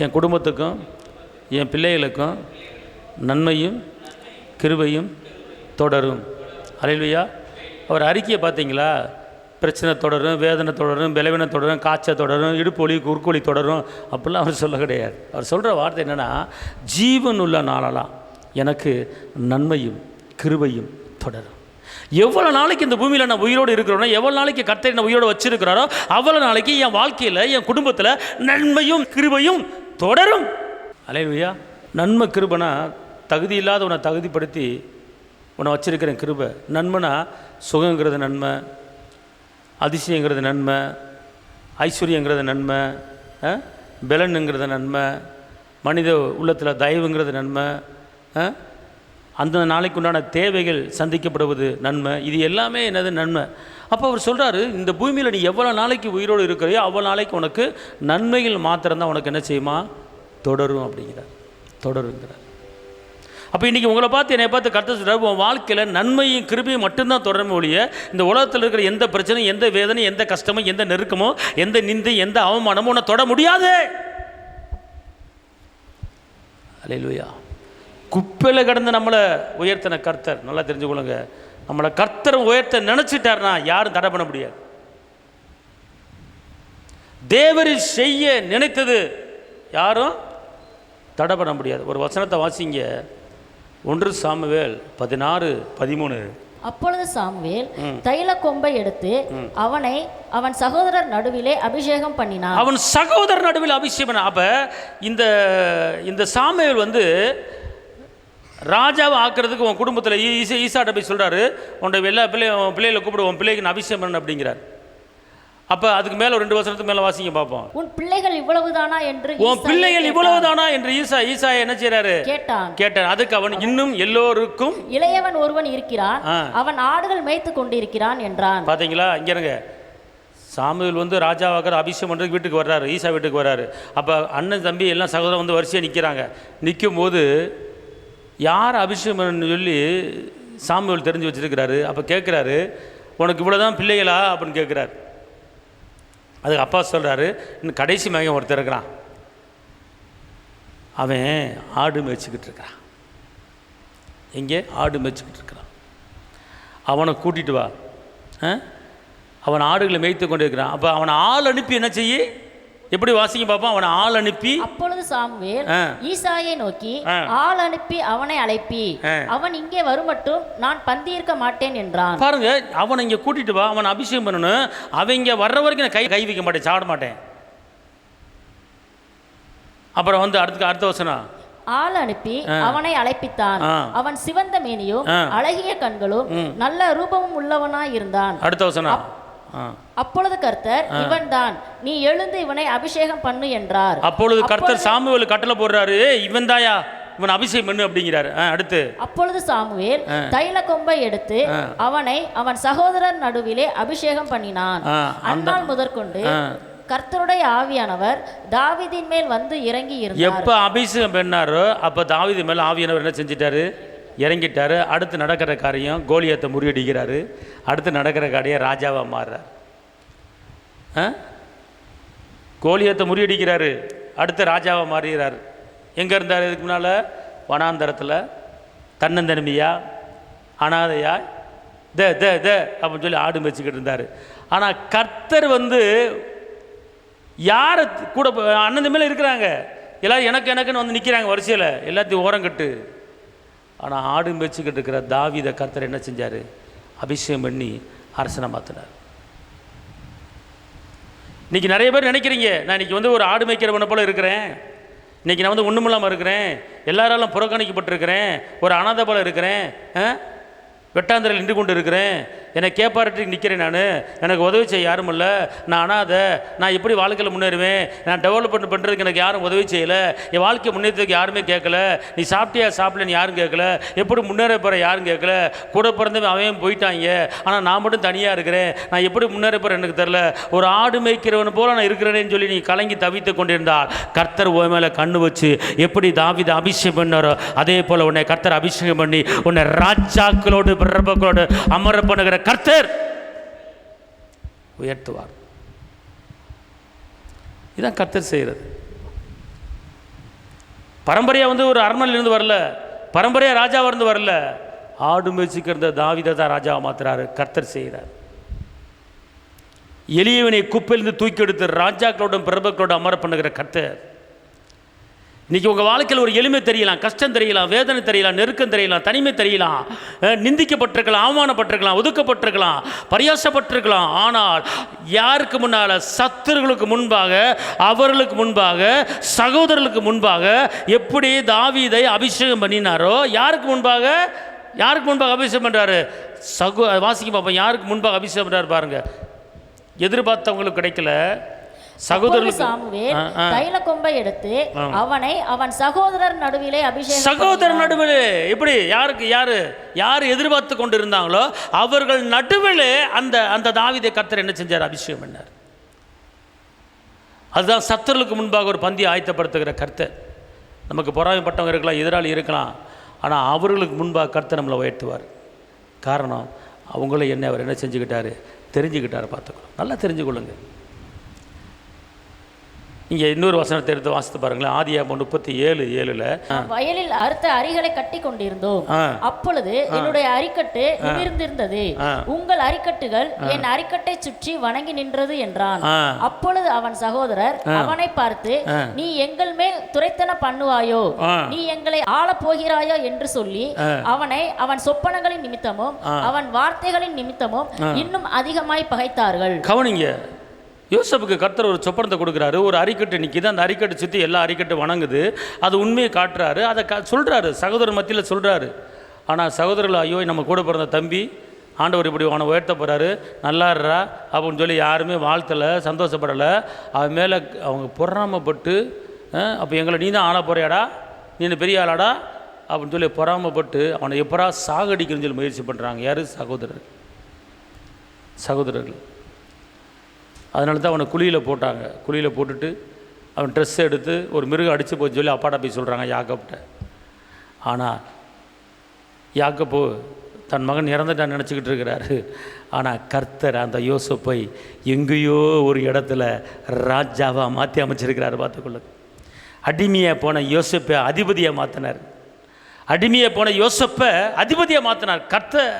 என் குடும்பத்துக்கும் என் பிள்ளைகளுக்கும் நன்மையும் கிருபையும் தொடரும். அல்லேலூயா. அவர் அறிக்கையை பார்த்தீங்களா? பிரச்சனை தொடரும், வேதனை தொடரும், பலவீனம் தொடரும், காய்ச்சல் தொடரும், இடுப்பொலி குறுக்கொலி தொடரும் அப்படிலாம் அவர் சொல்ல கிடையாது. அவர் சொல்கிற வார்த்தை என்னென்னா, ஜீவனுள்ள நாளெல்லாம் எனக்கு நன்மையும் கிருபையும் தொடரும். எவ்வளோ நாளைக்கு இந்த பூமியில் நான் உயிரோடு இருக்கிறோன்னா, எவ்வளோ நாளைக்கு கர்த்தர் என்னை உயிரோடு வச்சிருக்கிறாரோ அவ்வளோ நாளைக்கு என் வாழ்க்கையில், என் குடும்பத்தில் நன்மையும் கிருபையும் தொடரும். அல்லேலூயா. நன்மை கிருபைனா தகுதி இல்லாத உன்னை தகுதிப்படுத்தி உன்னை வச்சிருக்கிறேன் கிருபை. நன்மைனா சுகங்கிறது நன்மை, அதிசயங்கிறது நன்மை, ஐஸ்வர்யங்கிறது நன்மை, பலனுங்கிறது நன்மை, மனித உள்ளத்தில் தயவுங்கிறது நன்மை, அந்த நாளைக்கு உண்டான தேவைகள் சந்திக்கப்படுவது நன்மை. இது எல்லாமே என்னது? நன்மை. அப்போ அவர் சொல்கிறாரு, இந்த பூமியில் நீ எவ்வளோ நாளைக்கு உயிரோடு இருக்கிறையோ அவ்வளோ நாளைக்கு உனக்கு நன்மைகள் மாத்திரம்தான் உனக்கு என்ன செய்யுமா? தொடரும் அப்படிங்கிறார். தொடருங்கிறார். அப்போ இன்றைக்கி உங்களை பார்த்து என்னை பார்த்து கர்த்தர் சொல்கிறார், உன் வாழ்க்கையில் நன்மையும் கிருபையும் மட்டும்தான் தொடருமே ஒழிய இந்த உலகத்தில் இருக்கிற எந்த பிரச்சனையும், எந்த வேதனையும், எந்த கஷ்டமோ, எந்த நெருக்கமோ, எந்த நிந்தை, எந்த அவமானமோ உன்னை தொட முடியாது. அல்லேலூயா. குப்பையில் கடந்து நம்மளை உயர்த்தின கர்த்தர், நல்லா தெரிஞ்சுக்கொள்ளுங்க, நம்மளை கர்த்தர் உயர்த்த நினச்சிட்டார்னா யாரும் தடை பண்ண முடியாது. தேவரை செய்ய நினைத்தது யாரும் தடை பண்ண முடியாது. ஒரு வசனத்தை வாசிங்க, 1 சாமுவேல் 16:13. அப்பொழுது சாமுவேல் தைல கொம்பை எடுத்து அவனை அவன் சகோதரர் நடுவிலே அபிஷேகம் பண்ணினான். அவன் சகோதரர் நடுவில் அபிஷேகம். அப்ப இந்த சாமுவேல் ராஜாவை ஆக்குறதுக்கு உன் குடும்பத்தில் ஈசாட்ட போய் சொல்றாரு, உன்னுடைய எல்லா பிள்ளைகளை கூப்பிடு, உன் பிள்ளைக்கு நான் அபிஷேகம் பண்ண அப்படிங்கிறார். அப்ப அதுக்கு மேல ஒரு 2 வருஷத்துக்கு மேல வாசிங்க பார்ப்போம். உன் பிள்ளைகள் இவ்வளவுதானா என்று, உன் பிள்ளைகள் இவ்வளவுதானா என்று ஈசா என்ன செய்றாரு? கேட்டான். அதுக்கு அவன், இன்னும் எல்லோருக்கும் இளையவன் ஒருவன் இருக்கிறான், அவன் ஆடுகள் மேய்த்து கொண்டிருக்கிறான் என்றான். பாத்தீங்களா? இங்க இருங்க, சாமுவேல் ராஜாவாக்கிற அபிஷேகம் பண்ணுறதுக்கு வீட்டுக்கு வர்றாரு, ஈசா வீட்டுக்கு வர்றாரு. அப்போ அண்ணன் தம்பி எல்லாம் சகோதரன் வரிசையாக நிற்கிறாங்க. நிற்கும் போது யார் அபிஷேகம்னு சொல்லி சாமுவேல் தெரிஞ்சு வச்சுருக்கிறாரு. அப்போ கேட்குறாரு, உனக்கு இவ்வளோ தான் பிள்ளைகளா அப்படின்னு கேட்குறாரு. அதுக்கு அப்பா சொல்கிறாரு, இன்னும் கடைசி மகன் ஒருத்தர் இருக்கிறான், அவன் ஆடு மேய்ச்சிக்கிட்டு இருக்கிறான். எங்கே? ஆடு மேய்ச்சிக்கிட்டு இருக்கிறான். அவனை கூட்டிகிட்டு வா. அவன் ஆடுகளை மேய்த்து கொண்டு இருக்கிறான். அப்போ அவனை ஆள் அனுப்பி என்ன செய்ய? எப்படி வாசிங்க பார்ப்போம். அவனை ஆள் அனுப்பி. அப்பொழுது சாமுவேல் ஈசாயை நோக்கி, ஆள் அனுப்பி அவனை அழைப்பி, அவன் இங்கே வருமட்டும் நான் பந்தியிருக்க மாட்டேன் என்றான். பாருங்க, அவனை இங்கே கூட்டிட்டு வா, அவன் அபிஷேகம் பண்ணணும். அவன் இங்கே வர்ற வரைக்கும் நான் கை வைக்க மாட்டேன், சாட மாட்டேன். அப்புறம் வந்து அடுத்த வசனம், ஆள் அனுப்பி அவனை அழைப்பித்தான். அவன் சிவந்த மேனியும் அழகிய கண்களும் நல்ல ரூபமும் உள்ளவனாய் இருந்தான். அடுத்த வசனம், அப்பொழுது கர்த்தர், இவன் தான், நீ எழுந்து இவனை அபிஷேகம் பண்ணு என்றார். அப்பொழுது கர்த்தர் சாமுவேல் கட்டளை போடுறாரு, இவன் தாயா, இவன் அபிஷேகம் பண்ணு அப்படிங்கிறாரு. அடுத்து, அப்பொழுது சாமுவேல் தைல கொம்பை எடுத்து அவனை அவன் சகோதரர் நடுவிலே அபிஷேகம் பண்ணினான். அந்நாள் முதற்கொண்டு கர்த்தருடைய ஆவியானவர் தாவீதின் மேல் வந்து இறங்கி இருந்தார். எப்ப அபிஷேகம் பண்ணாரோ அப்ப தாவீது மேல ஆவியானவர் என்ன செஞ்சிட்டாரு? இறங்கிட்டாரு. அடுத்து நடக்கிற காரியம், கோலியாத்தை முறியடிக்கிறாரு. அடுத்து நடக்கிற காரியம், ராஜாவா மாறுறார். கோலியாத்தை முறியடிக்கிறாரு, அடுத்து ராஜாவா மாறுகிறார். எங்க இருந்தார்? இதுக்கு முன்னால வனாந்தரத்தில் தன்னந்தனிமையா அனாதையா அப்படின்னு சொல்லி ஆடு மேய்ச்சிக்கிட்டு இருந்தார். ஆனால் கர்த்தர் வந்து யாரை கூட அண்ணன் மேலே இருக்கிறாங்க, எல்லாரும் எனக்குன்னு வந்து நிற்கிறாங்க வரிசையில், எல்லாத்தையும் ஓரங்கட்டு. ஆனால் ஆடு மேய்ச்சிக்கிட்டு இருக்கிற தாவீதை கர்த்தர் என்ன செஞ்சார்? அபிஷேகம் பண்ணி அரசனை மாற்றினார். இன்றைக்கி நிறைய பேர் நினைக்கிறீங்க, நான் இன்றைக்கி வந்து ஒரு ஆடு மேய்க்கிறவனை போல் இருக்கிறேன், இன்றைக்கி நான் வந்து ஒன்றுமில்லாமல் இருக்கிறேன், எல்லாராலும் புறக்கணிக்கப்பட்டிருக்கிறேன், ஒரு அனாதை போல் இருக்கிறேன், வெட்டாந்தரையில் நின்று கொண்டு இருக்கிறேன், என்னை கேப்பாரட்டி நிற்கிறேன், நான் எனக்கு உதவி செய்ய யாரும் இல்லை, நான் அனாதை, நான் எப்படி வாழ்க்கையில் முன்னேறுவேன், நான் டெவலப்மெண்ட் பண்ணுறதுக்கு எனக்கு யாரும் உதவி செய்யலை, என் வாழ்க்கையை முன்னேற்றத்துக்கு யாருமே கேட்கல, நீ சாப்பிட்டியா சாப்பிடலன்னு யாரும் கேட்கல, எப்படி முன்னேற போகிற யாரும் கேட்கல, கூட பிறந்தவன் அவன் போயிட்டாங்க, ஆனால் நான் மட்டும் தனியாக இருக்கிறேன், நான் எப்படி முன்னேற போகிறேன் எனக்கு தெரில, ஒரு ஆடு மேய்க்கிறவன் போல நான் இருக்கிறேன்னு சொல்லி நீ கலங்கி தவித்து கொண்டிருந்தால் கர்த்தர் உன் மேலே கண்ணு வச்சு எப்படி தாவீதை அபிஷேகம் பண்ணாரோ அதே போல் உன்னை கர்த்தர் அபிஷேகம் பண்ணி உன்னை ராஜாக்களோடு பிரபுக்களோடு அமர பண்ணுகிற கர்த்தர் உயர்த்துவார். இதான் கர்த்தர் செய்கிறது. பரம்பரையா வந்து ஒரு அரண்மனையிலிருந்து வரல, பரம்பரையா ராஜாவா இருந்து வரல, ஆடு மேய்ச்சிக்கிற தாவீதை தான் ராஜாவை மாத்துறாரு. கர்த்தர் செய்கிறார். எளியவனை குப்பையிலிருந்து தூக்கி எடுத்து ராஜாக்களோட பிரபுக்களோட அமர பண்ணுகிற கர்த்தர். இன்றைக்கி உங்கள் வாழ்க்கையில் ஒரு எளிமை தெரியலாம், கஷ்டம் தெரியலாம், வேதனை தெரியலாம், நெருக்கம் தெரியலாம், தனிமை தெரியலாம், நிந்திக்கப்பட்டிருக்கலாம், அவமானப்பட்டிருக்கலாம், ஒதுக்கப்பட்டிருக்கலாம், பரியாசப்பட்டிருக்கலாம். ஆனால் யாருக்கு முன்னால்? சத்துருகளுக்கு முன்பாக, அவர்களுக்கு முன்பாக, சகோதரர்களுக்கு முன்பாக எப்படி தாவீதை அபிஷேகம் பண்ணினாரோ, யாருக்கு முன்பாக அபிஷேகம் பண்ணுறாரு? வாசிக்க பார்ப்போம். யாருக்கு முன்பாக அபிஷேகம் பண்ணுறாரு பாருங்க. எதிர்பார்த்தவங்களுக்கு கிடைக்கல. தைல கொம்பை எடுத்து அவனை அவன் சகோதரர் நடுவிலே அபிஷேகம். சகோதரர் நடுவிலே எப்படி? யார் எதிர்பார்த்து கொண்டு இருந்தாங்களோ அவர்கள் நடுவிலே அந்த தாவீதை கர்த்தர் என்ன செஞ்சார்? அபிஷேகம் பண்ணார். அதுதான் சத்துருவுக்கு முன்பாக ஒரு பந்தியை ஆயத்தப்படுத்துகிற கர்த்தர். நமக்கு பொறாமைப்பட்டவங்க இருக்கலாம், எதிராளி இருக்கலாம், ஆனால் அவர்களுக்கு முன்பாக கர்த்தர் நம்மளை உயர்த்துவார். காரணம், அவங்கள என்ன அவர் என்ன செஞ்சுக்கிட்டாரு? தெரிஞ்சுக்கிட்டார். பார்த்துக்கணும், நல்லா தெரிஞ்சுக்கொள்ளுங்க. இங்கே இன்னொரு வசனத்தை எடுத்து வாசித்து பாருங்களேன். ஆதியாகமம் 37:7 வயலில் அறுத்த அரிகளை கட்டி கொண்டிருந்தோம், அப்பொழுது என்னுடைய அரிக்கட்டு நிமிர்ந்திருந்தது, உங்கள் அரிக்கட்டுகள் என் அரிக்கட்டை சுற்றி வணங்கி நின்றது என்றான். அப்பொழுது அவன் சகோதரர் அவனை பார்த்து, நீ எங்கள் மேல் துரைத்தன பண்ணுவாயோ, நீ எங்களை ஆளப் போகிறாயோ என்று சொல்லி அவனை அவன் சொப்பனங்களின் நிமித்தமும் அவன் வார்த்தைகளின் நிமித்தமும் இன்னும் அதிகமாய் பகைத்தார்கள். கவனிங்க, யோசேப்புக்கு கர்த்தர் ஒரு சொப்பனத்தை கொடுக்குறாரு. ஒரு அரிக்கட்டு நிற்கிது, அந்த அரிக்கட்டை சுற்றி எல்லா அரிக்கட்டு வணங்குது. அது உண்மையை காட்டுறாரு, அதை சொல்கிறாரு, சகோதரர் மத்தியில் சொல்கிறாரு. ஆனால் சகோதரர்கள், ஐயோ நம்ம கூட பிறந்த தம்பி ஆண்டவர் இப்படி அவனை உயர்த்த போகிறாரு, நல்லாடுறா அப்படின்னு சொல்லி யாருமே வாழ்த்தலை, சந்தோஷப்படலை. அவன் மேலே அவங்க பொறாமப்பட்டு, அப்போ எங்களை நீ தான் ஆள போறியாடா, நீ பெரிய ஆளாடா அப்படின்னு சொல்லி பொறாமப்பட்டு அவனை எப்பரா சாகடிக்கணும்னு சொல்லி முயற்சி பண்ணுறாங்க. யார்? சகோதரர்கள். அதனால தான் அவனை குழியில் போட்டாங்க. குழியில் போட்டுட்டு அவன் ட்ரெஸ் எடுத்து ஒரு மிருகம் அடித்து போய் சொல்லி அப்பாட்ட போய் சொல்கிறாங்க யாக்கப்ட்ட. ஆனால் யாக்கோபு தன் மகன் இறந்துட்டான்னு நினச்சிக்கிட்டு இருக்கிறாரு. ஆனால் கர்த்தர் அந்த யோசேப்பை எங்கேயோ ஒரு இடத்துல ராஜாவாக மாற்றி அமைச்சிருக்கிறாரு. பார்த்துக்கொள்ளுங்க. அடிமையாக போன யோசேப்பை அதிபதியாக மாற்றினார். அடிமையாக போன யோசேப்பை அதிபதியாக மாற்றினார் கர்த்தர்.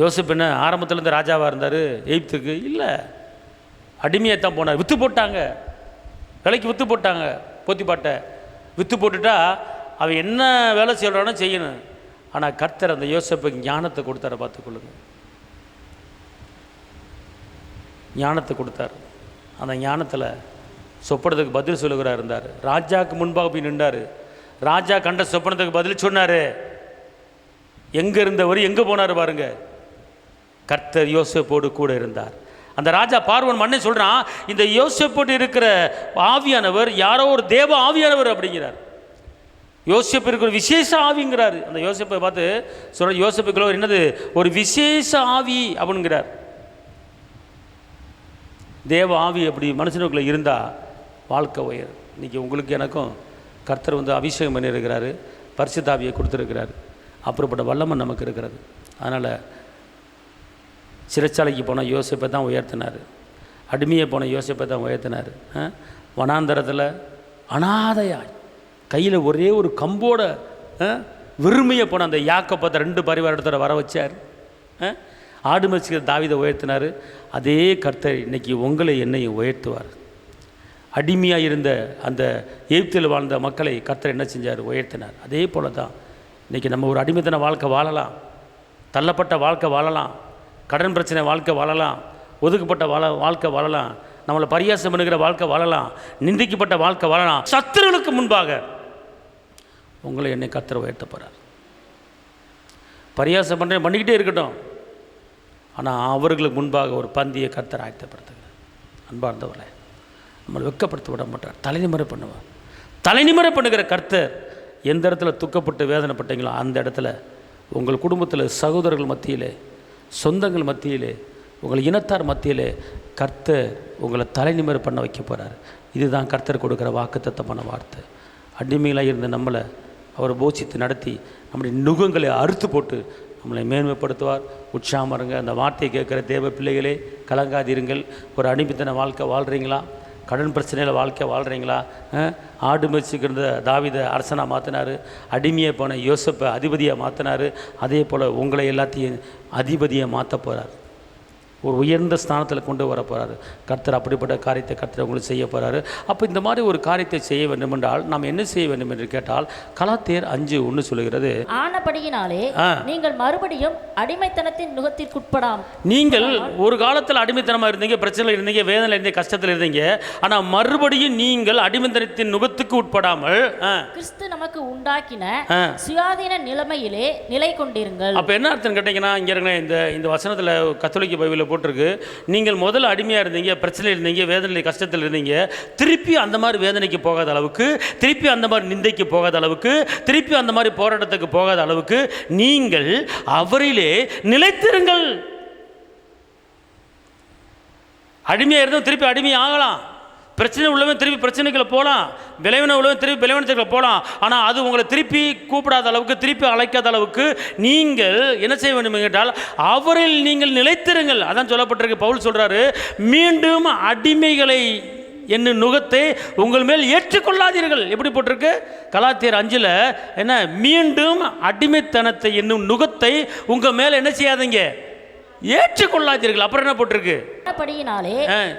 யோசேப்பு என்ன ஆரம்பத்துலேருந்து ராஜாவாக இருந்தார் எகிப்துக்கு? இல்லை, அடிமையாக தான் போனார். விற்று போட்டாங்க, விலைக்கு விற்று போட்டாங்க. போத்திப்பாட்டை விற்று போட்டுட்டா அவன் என்ன வேலை செய்கிறானோ செய்யணும். ஆனால் கர்த்தர் அந்த யோசேப்புக்கு ஞானத்தை கொடுத்தார. பார்த்துக்கொள்ளுங்க, ஞானத்தை கொடுத்தார். அந்த ஞானத்தில் சொப்பனத்துக்கு பதில் சொல்லுகிறார் இருந்தார். ராஜாவுக்கு முன்பாக போய் நின்றார். ராஜா கண்ட சொப்பனத்துக்கு பதில் சொன்னார். எங்கே இருந்தவர் எங்கே போனார் பாருங்க. கர்த்தர் யோசேப்போடு கூட இருந்தார். அந்த ராஜா பார்வன் மண்ணை சொல்கிறான், இந்த யோசேப்போடு இருக்கிற ஆவியானவர் யாரோ ஒரு தேவ ஆவியானவர் அப்படிங்கிறார். யோசேப்பு இருக்கிற விசேஷ ஆவிங்கிறாரு. அந்த யோசேப்பை பார்த்து சொல்ற, யோசேப்புக்குள்ள என்னது ஒரு விசேஷ ஆவி அப்படிங்கிறார். தேவ ஆவி அப்படி மனுஷனுக்குள்ளே இருந்தால் வாழ்க்கை உயர். இன்றைக்கி உங்களுக்கு எனக்கும் கர்த்தர் அபிஷேகம் பண்ணியிருக்கிறாரு, பரிசுத்த ஆவியை கொடுத்துருக்கிறாரு. அப்படிப்பட்ட வல்லமை நமக்கு இருக்கிறது. அதனால் சிறைச்சாலைக்கு போன யோசேப்பை தான் உயர்த்தினார். அடிமையை போன யோசேப்பை தான் உயர்த்தினார். வனாந்தரத்தில் அனாதையாய் கையில் ஒரே ஒரு கம்போட வெறுமையை போன அந்த யாக்கோபை 2 பரிவாரத்தோட வர வச்சார். ஆடு மேய்ச்சிக்கிற தாவீதை உயர்த்தினார். அதே கர்த்தர் இன்றைக்கி உங்களை என்னையும் உயர்த்துவார். அடிமையாக இருந்த அந்த எகிப்தில் வாழ்ந்த மக்களை கர்த்தர் என்ன செஞ்சார்? உயர்த்தினார். அதே போல தான் இன்றைக்கி நம்ம ஒரு அடிமைத்தன வாழ்க்கை வாழலாம், தள்ளப்பட்ட வாழ்க்கை வாழலாம், கடன் பிரச்சனை வாழ்க்கை வாழலாம், ஒதுக்கப்பட்ட வாழ்க்கை வாழலாம், நம்மளை பரியாசம் பண்ணுகிற வாழ்க்கை வாழலாம், நிந்திக்கப்பட்ட வாழ்க்கை வாழலாம். சத்துருவுக்கு முன்பாக உங்களை என்னை கர்த்தர் உயர்த்த போகிறார். பரியாசம் பண்ணிக்கிட்டே இருக்கட்டும், ஆனால் அவர்களுக்கு முன்பாக ஒரு பந்தியை கர்த்தர் ஆயத்தப்படுத்துகிறார். அன்பார்ந்தவர்களே, நம்மளை வெட்கப்படுத்த விட மாட்டார், தலைநிமறை பண்ணுவார். தலைநிமறை பண்ணுகிற கர்த்தர் எந்த இடத்துல துக்கப்பட்டு வேதனைப்பட்டீங்களோ அந்த இடத்துல உங்கள் குடும்பத்தில், சகோதரர்கள் மத்தியிலே, சொந்தங்கள் மத்தியிலே, உங்கள் இனத்தார் மத்தியிலே கர்த்தர் உங்களை தலைநிமறை பண்ண வைக்க போகிறார். இதுதான் கர்த்தர் கொடுக்குற வாக்குத்தத்தமான வார்த்தை. அடிமைகளாக இருந்த நம்மளை அவர் போஷித்து நடத்தி நம்முடைய நுகங்களை அறுத்து போட்டு நம்மளை மேன்மைப்படுத்துவார். உற்சாகமாக இருங்க. அந்த வார்த்தையை கேட்குற தேவ பிள்ளைகளே, கலங்காதிருங்கள். ஒரு அடிமைத்தன வாழ்க்கை வாழ்கிறீங்களா? கடன் பிரச்சனையில் வாழ்க்கை வாழ்கிறீங்களா? ஆடு மேய்ச்சிக்கிற தாவீதை அரசனாக மாற்றினார். அடிமையை போன யோசேப்பை அதிபதியாக மாற்றினார். அதே போல் உங்களை எல்லாத்தையும் அதிபதியாக மாற்ற போகிறார். ஒரு உயர்ந்த ஸ்தானத்தில் கொண்டு வர போகிறாரு கர்த்தர். அப்படிப்பட்ட காரியத்தை கர்த்தர் உங்களுக்கு செய்ய போகிறாரு. அப்போ இந்த மாதிரி ஒரு காரியத்தை செய்ய வேண்டும் என்றால் நாம் என்ன செய்ய வேண்டும் என்று கேட்டால், கலாத்தியர் 5:1 சொல்லுகிறது, ஆனபடியினாலே நீங்கள் மறுபடியும் அடிமைத்தனத்தின் நுகத்திற்குட்படாம். நீங்கள் ஒரு காலத்தில் அடிமைத்தனமாக இருந்தீங்க, பிரச்சனையில் இருந்தீங்க, வேதனையில் இருந்தீங்க, கஷ்டத்தில் இருந்தீங்க. ஆனால் மறுபடியும் நீங்கள் அடிமைத்தனத்தின் நுகத்துக்கு உட்படாமல் கிறிஸ்து நமக்கு உண்டாக்கின சுயாதீன நிலைமையிலே நிலை கொண்டிருங்கள். அப்போ என்ன அர்த்தம் கேட்டீங்கன்னா, இங்கே இருங்க, இந்த வசனத்தில் கத்தோலிக்க பைபிளில் போட்டிருக்கு, நீங்கள் முதல்ல அடிமையாக இருந்தீங்க, பிரச்சனையில் இருந்தீங்க, வேதனையில் கஷ்டத்தில் இருந்தீங்க, திருப்பி அந்த மாதிரி வேதனைக்கு போகாத அளவுக்கு, திருப்பி அந்த மாதிரி நிந்தைக்கு போகாத அளவுக்கு, திருப்பி அந்த மாதிரி போராட்டத்துக்கு போகாத அளவுக்கு நீங்கள் அவரிலே நிலைத்திருங்கள். அடிமையாக இருந்தும் திருப்பி அடிமை ஆகலாம். பிரச்சனை உள்ளவன் திருப்பி பிரச்சனைகளை போகலாம், விளைவின உள்ளவன் திருப்பி விளைவினத்துக்குள்ள போகலாம். ஆனால் அது உங்களை திருப்பி கூப்பிடாத அளவுக்கு, திருப்பி அழைக்காத அளவுக்கு நீங்கள் என்ன செய்ய வேண்டும் கேட்டால், அவரில் நீங்கள் நிலைத்திருங்கள். அதான் சொல்லப்பட்டிருக்கு. பவுல் சொல்கிறாரு, மீண்டும் அடிமைகளை என்னும் நுகத்தை உங்கள் மேல் ஏற்றுக்கொள்ளாதீர்கள். எப்படி போட்டிருக்கு? கலாத்தியர் 5 என்ன, மீண்டும் அடிமைத்தனத்தை என்னும் நுகத்தை உங்கள் மேல் என்ன செய்யாதீங்க, ஏற்றுக்கொள்ளாதீர்கள். அப்புறம் என்ன போட்டிருக்கு? படியினாலே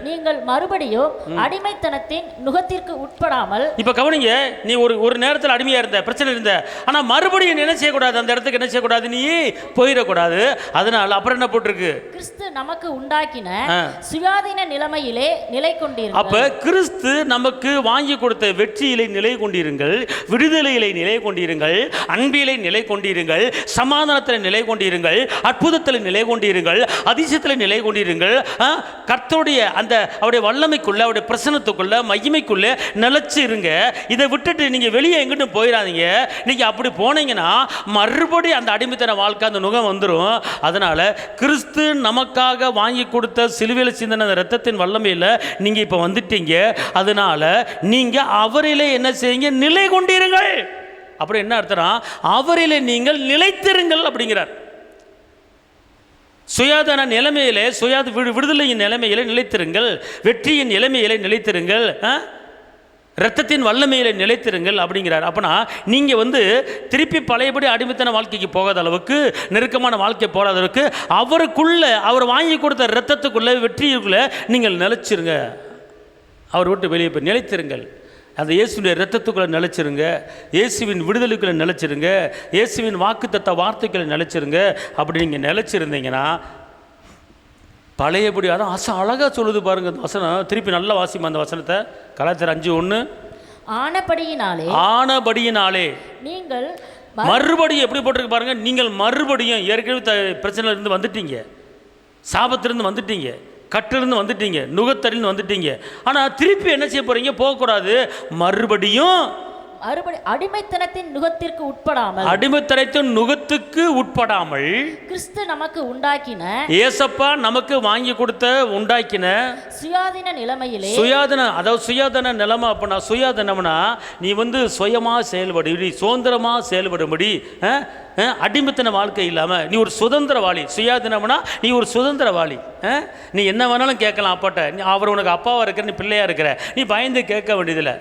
நீங்கள் மறுபடியும் அடிமைத்தனத்தின் நுகத்திற்கு உட்படாமல். இப்ப கவனிங்க, நீ ஒரு நேரத்தில் அடிமையா இருந்த, பிரச்சனை இருந்த, ஆனா மறுபடியும் என்ன செய்யக்கூடாது, அந்த இடத்துக்கு என்ன செய்யக்கூடாது, நீ போயிடக்கூடாது. அதனால அப்புறம் என்ன போட்டிருக்கு? கிறிஸ்து நமக்கு உண்டாக்கின சுயாதீன நிலைமையிலே நிலை கொண்டிருங்கள். அப்ப கிறிஸ்து நமக்கு வாங்கி கொடுத்த வெற்றியிலே நிலை கொண்டிருங்கள், விடுதலையிலே நிலை கொண்டிருங்கள், அன்பிலே நிலை கொண்டிருங்கள், சமாதானத்தில் நிலை கொண்டிருங்கள், அற்புதத்தில் நிலை கொண்டிருங்கள், அதிசயத்தில் நிலை கொண்டிருங்கள். கர்த்தருடைய அந்த அவருடைய வல்லமைக்குள்ள, அவருடைய பிரசன்னத்துக்குள்ள, மகிமைக்குள்ள நிலைச்சு இருங்க. இதை விட்டுட்டு நீங்க வெளியே எங்கிட்டும் போயிடாதீங்க. நீங்க அப்படி போனீங்கன்னா மறுபடியும் அந்த அடிமைத்தன வாழ்க்கை, அந்த நுகம் வந்துடும். அதனால கிறிஸ்து நமக்காக வாங்கி கொடுத்த சிலுவையில் சிந்தின இரத்தத்தின் வல்லமையில் நீங்க இப்ப வந்துட்டீங்க. அதனால நீங்க அவரிலே என்ன செய்யுங்க, நிலை கொண்டிருங்கள். அப்புறம் என்ன அர்த்தம்னா அவரிலே நீங்கள் நிலைத்திருங்கள் அப்படிங்கிறார். சுயாதன நிலைமையிலே, விடுதலையின் நிலைமையிலே நிலைத்திருங்கள், வெற்றியின் நிலைமையிலே நிலைத்திருங்கள், இரத்தத்தின் வல்லமையிலே நிலைத்திருங்கள் அப்படிங்கிறார். அப்போனா நீங்கள் திருப்பி பழையபடி அடிமைத்தன வாழ்க்கைக்கு போகாத அளவுக்கு, நெருக்கமான வாழ்க்கை போகாத அளவுக்கு அவருக்குள்ளே, அவர் வாங்கி கொடுத்த இரத்தத்துக்குள்ளே, வெற்றிக்குள்ளே நீங்கள் நிலைச்சிருங்க. அவர் விட்டு வெளியே போய் நிலைத்திருங்கள். அந்த இயேசுடைய இரத்தத்துக்குள்ளே நிலைச்சிருங்க, இயேசுவின் விடுதலுக்குள்ளே நிலைச்சிருங்க, இயேசுவின் வாக்குத்தத்த வார்த்தைக்குள்ளே நிலைச்சிருங்க. அப்படி நீங்கள் நிலைச்சிருந்தீங்கன்னா பழையபடி, அதான் அழகாக சொல்லுது பாருங்க அந்த வசனம். திருப்பி நல்ல வாசிமா அந்த வசனத்தை. கலாச்சாரம் 5:1. ஆனபடியினாலே நீங்கள் மறுபடியும் எப்படி போட்டிருக்கு பாருங்க. நீங்கள் மறுபடியும் ஏற்கனவே பிரச்சனையிலிருந்து வந்துட்டீங்க, சாபத்திலிருந்து வந்துட்டீங்க, கட்டிலிருந்து வந்துட்டீங்க, நுகத்தறிந்து வந்துட்டீங்க. ஆனால் திருப்பி என்ன செய்ய போறீங்க? போகக்கூடாது. மறுபடியும் அடிமைத்தனத்தின் நுகத்திற்கு உட்படாமல், அடிமைத்தனத்தின் நுகத்துக்கு உட்படாமல், கிறிஸ்து நமக்கு உண்டாக்கின, ஏசப்பா நமக்கு வாங்கி கொடுத்த உண்டாக்கின சுயாதீன நிலைமையிலே, அதாவது சுயாதன நிலைமை. அப்படின்னா சுயாதனம்னா நீ சுயமா செயல்படும்படி, சுதந்திரமா செயல்படும்படி, அடிமைத்தன வாழ்க்கை இல்லாமல் நீ ஒரு சுதந்திரவாளி. சுயாதீனம்னா நீ ஒரு சுதந்திரவாளி. நீ என்ன வேணாலும் கேட்கலாம் அப்பாட்ட. அவர் உனக்கு அப்பாவாக இருக்கிற, நீ பிள்ளையாக இருக்கிற, நீ பயந்து கேட்க வேண்டியதில்லை.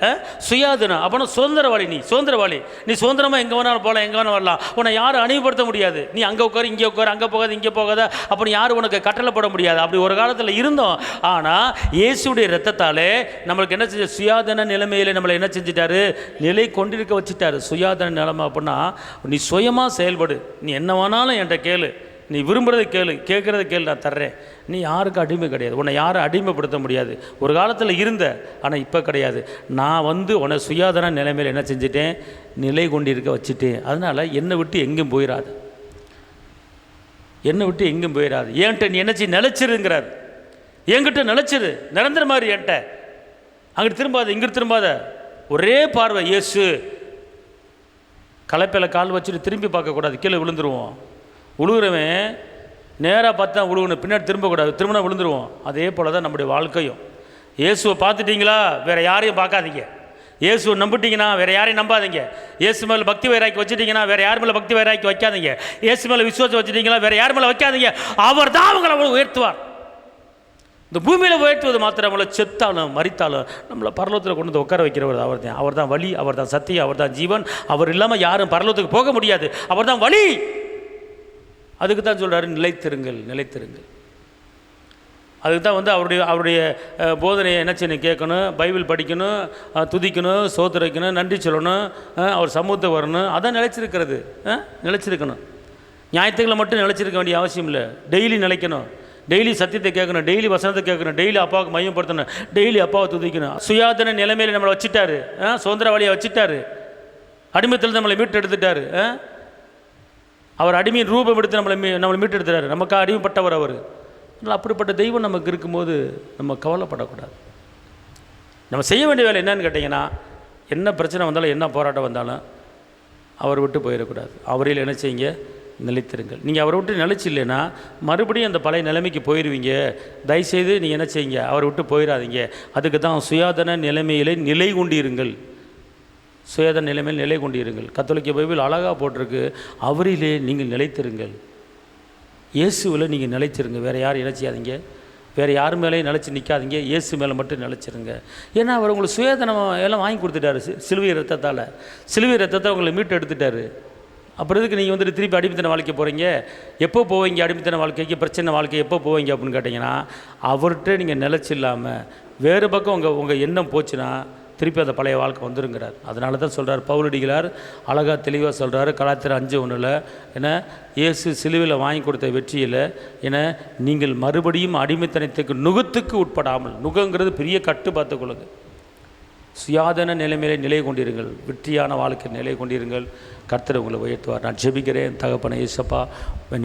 சுயாதீனம் அப்படின்னா சுதந்திரவாளி. நீ சுதந்திரவாளி. நீ சுதந்திரமாக எங்கே வேணாலும் போகலாம், எங்கே வேணாலும் வரலாம். உன்னை யாரும் அணிவுபடுத்த முடியாது. நீ அங்கே உட்காரு, இங்கே உட்காரு, அங்கே போகாது, இங்கே போகாத அப்படி யாரும் உனக்கு கட்டளைப்பட முடியாது. அப்படி ஒரு காலத்தில் இருந்தோம். ஆனால் இயேசுடைய இரத்தத்தாலே நம்மளுக்கு என்ன செஞ்ச? சுயாதன நிலைமையில் நம்மளை என்ன செஞ்சிட்டாரு? நிலை கொண்டிருக்க வச்சுட்டாரு. சுயாதன நிலைமை அப்படின்னா நீ சுயமாக செயல்படு. நீ என்ன வேணாலும் என்கிட்ட கேளு, நீ விரும்புகிறத கேளு, கேட்குறத கேளு, நான் தர்றேன். நீ யாருக்கு அடிமை கிடையாது. உன்னை யாரும் அடிமைப்படுத்த முடியாது. ஒரு காலத்தில் இருந்த, ஆனால் இப்போ கிடையாது. நான் உன்னை சுயாதன நிலைமையில் என்ன செஞ்சிட்டேன்? நிலை கொண்டிருக்க வச்சுட்டேன். அதனால் என்னை விட்டு எங்கேயும் போயிடாது, என்னை விட்டு எங்கேயும் போயிடாது. ஏன்ட்ட நீ என்ன செய்ய? நிலைச்சிருங்கிறார். என்கிட்ட நிலைச்சிரு, நிரந்தர மாதிரி. என்கிட்ட அங்கிட்டு திரும்பாத, இங்கிட்டு திரும்பாத, ஒரே பார்வை இயேசு. களைப்பில் கால் வச்சுட்டு திரும்பி பார்க்கக்கூடாது, கீழே விழுந்துருவோம். விழுகிறவன் நேராக பார்த்து தான் விழுகணும், பின்னாடி திரும்பக்கூடாது. திரும்பினா விழுந்துருவோம். அதே போல் தான் நம்முடைய வாழ்க்கையும். இயேசுவை பார்த்துட்டிங்களா? வேறு யாரையும் பார்க்காதீங்க. இயேசுவை நம்பிட்டீங்கன்னா வேறு யாரையும் நம்பாதீங்க. இயேசு மேலே பக்தி வைராக்கி வச்சுட்டிங்கன்னா வேறு யார் மேலே பக்தி வைராக்கி வைக்காதீங்க. இயேசு மேலே விசுவாசம் வச்சுட்டிங்களா வேறு யார் மேலே வைக்காதீங்க. அவர் தான் அவங்களை உயர்த்துவார். இந்த பூமியில் உயர்த்துவது மாத்திரம் நம்மளை செத்தாலும் மறித்தாலும் நம்மளை பரலோகத்தில் கொண்டு வந்து உட்கார வைக்கிறவர் அவர் தான். அவர் தான் வழி, அவர் தான் சத்தியம், அவர் தான் ஜீவன். அவர் இல்லாமல் யாரும் பரலோகத்துக்கு போக முடியாது. அவர் தான் வழி. அதுக்கு தான் சொல்கிறாரு, நிலைத்திருங்கள், நிலைத்திருங்கள். அதுக்கு தான் அவருடைய போதனையை என்ன செய்யணும்? கேட்கணும், பைபிள் படிக்கணும், துதிக்கணும், சோதரிக்கணும், நன்றி சொல்லணும், அவர் சமூகத்துக்கு வரணும். அதான் நிலைச்சிருக்கிறது. நிலைச்சிருக்கணும். ஞாயிற்றுக்கிழமை மட்டும் நிலைச்சிருக்க வேண்டிய அவசியம் இல்லை. டெய்லி நிலைக்கணும். டெய்லி சத்தியத்தை கேட்கணும், டெய்லி வசனத்தை கேட்கணும், டெய்லி அப்பாவுக்கு மையப்படுத்தணும், டெய்லி அப்பாவை துதிக்கணும். சுயாதன நிலைமையில் நம்மளை வச்சுட்டாரு, சுதந்திரவாளியை வச்சுட்டாரு. அடிமைத்தில் நம்மளை மீட்டு எடுத்துட்டாரு. அவர் அடிமையின் ரூபம் எடுத்து நம்மளை மீட்டு எடுத்துட்டாரு. நமக்கு அடிமைப்பட்டவர் அவர். அதனால் அப்படிப்பட்ட தெய்வம் நமக்கு இருக்கும்போது நம்ம கவலைப்படக்கூடாது. நம்ம செய்ய வேண்டிய வேலை என்னன்னு கேட்டிங்கன்னா, என்ன பிரச்சனை வந்தாலும், என்ன போராட்டம் வந்தாலும் அவர் விட்டு போயிடக்கூடாது. அவரையில் என்ன செய்யுங்க? நிலைத்திருங்கள். நீங்கள் அவரை விட்டு நிலைச்சி இல்லைன்னா மறுபடியும் அந்த பழைய நிலைமைக்கு போயிடுவீங்க. தயவுசெய்து நீங்கள் என்ன செய்யுங்க? அவரை விட்டு போயிடாதீங்க. அதுக்கு தான் சுயாதன நிலைமையிலே நிலை கொண்டிருங்கள். சுயாதன நிலைமையில் நிலை கொண்டிருங்கள். கத்தோலிக்க பைபிள் அழகாக போட்டிருக்கு, அவரிலே நீங்கள் நிலைத்திருங்கள். இயேசுவில் நீங்கள் நிலைச்சிருங்க. வேறு யாரும் நிலைச்சியாதீங்க, வேறு யார் மேலேயும் நிலச்சி நிற்காதீங்க. இயேசு மேலே மட்டும் நிலச்சிருங்க. ஏன்னா அவர் உங்களுக்கு சுயாதனம் எல்லாம் வாங்கி கொடுத்துட்டாரு. சிலுவை ரத்தத்தால், சிலுவை ரத்தத்தை உங்களை மீட்டு எடுத்துட்டாரு. அப்புறம் இதுக்கு நீங்கள் திருப்பி அடிமைத்தன வாழ்க்கை போகிறீங்க? எப்போ போவீங்க அடிமைத்தன வாழ்க்கைக்கு? பிரச்சனை வாழ்க்கை எப்போ போவீங்க அப்படின்னு கேட்டிங்கன்னா, அவர்கிட்ட நீங்கள் நிலச்சி இல்லாமல் வேறு பக்கம் உங்கள் எண்ணம் போச்சுன்னா திருப்பி அந்த பழைய வாழ்க்கை வந்துருங்கிறார். அதனால தான் சொல்கிறார் பவுலடிகளார் அழகாக தெளிவாக சொல்கிறார் கலாத்திரம் 5:1 ஏன்னா இயேசு சிலுவையில் வாங்கி கொடுத்த வெற்றியில் ஏன்னா நீங்கள் மறுபடியும் அடிமைத்தனத்துக்கு நுகத்துக்கு உட்படாமல், நுகங்கிறது பெரிய கட்டு பார்த்துக்கொள்ளுங்க. சுயாதன நிலைமையிலே நிலை கொண்டிருங்கள், வெற்றியான வாழ்க்கை நிலை கொண்டிருங்கள். கர்த்தர் உங்களை உயர்த்துவார். நான் ஜெபிக்கிறேன். தகப்பனை இயேசப்பா,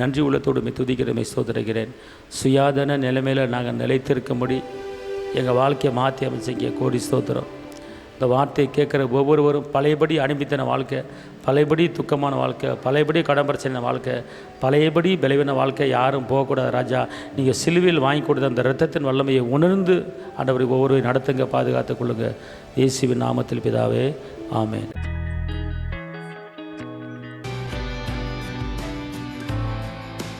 நன்றி உள்ளத்தோடு துதிக்கிறேன், ஸ்தோத்திரிக்கிறேன். சுயாதன நிலைமையில் நாங்கள் நிலைத்திருக்கும்படி எங்கள் வாழ்க்கையை மாற்றி அமைச்சிங்க. கோடி ஸ்தோத்திரம். இந்த வார்த்தையை கேட்குற ஒவ்வொருவரும் பழையபடி அனுப்பித்தன வாழ்க்கை, பழையபடி துக்கமான வாழ்க்கை, பழையபடி கடன் பிரச்சனை வாழ்க்கை, பழையபடி பலவீன வாழ்க்கை யாரும் போகக்கூடாது. ராஜா, நீங்கள் சிலுவையில் வாங்கி கொடுத்த அந்த இரத்தத்தின் வல்லமையை உணர்ந்து ஆண்டவரை ஒவ்வொருவரையும் நடத்துங்க, பாதுகாத்துக் கொள்ளுங்கள். இயேசுவின் நாமத்தில் பிதாவே, ஆமென்.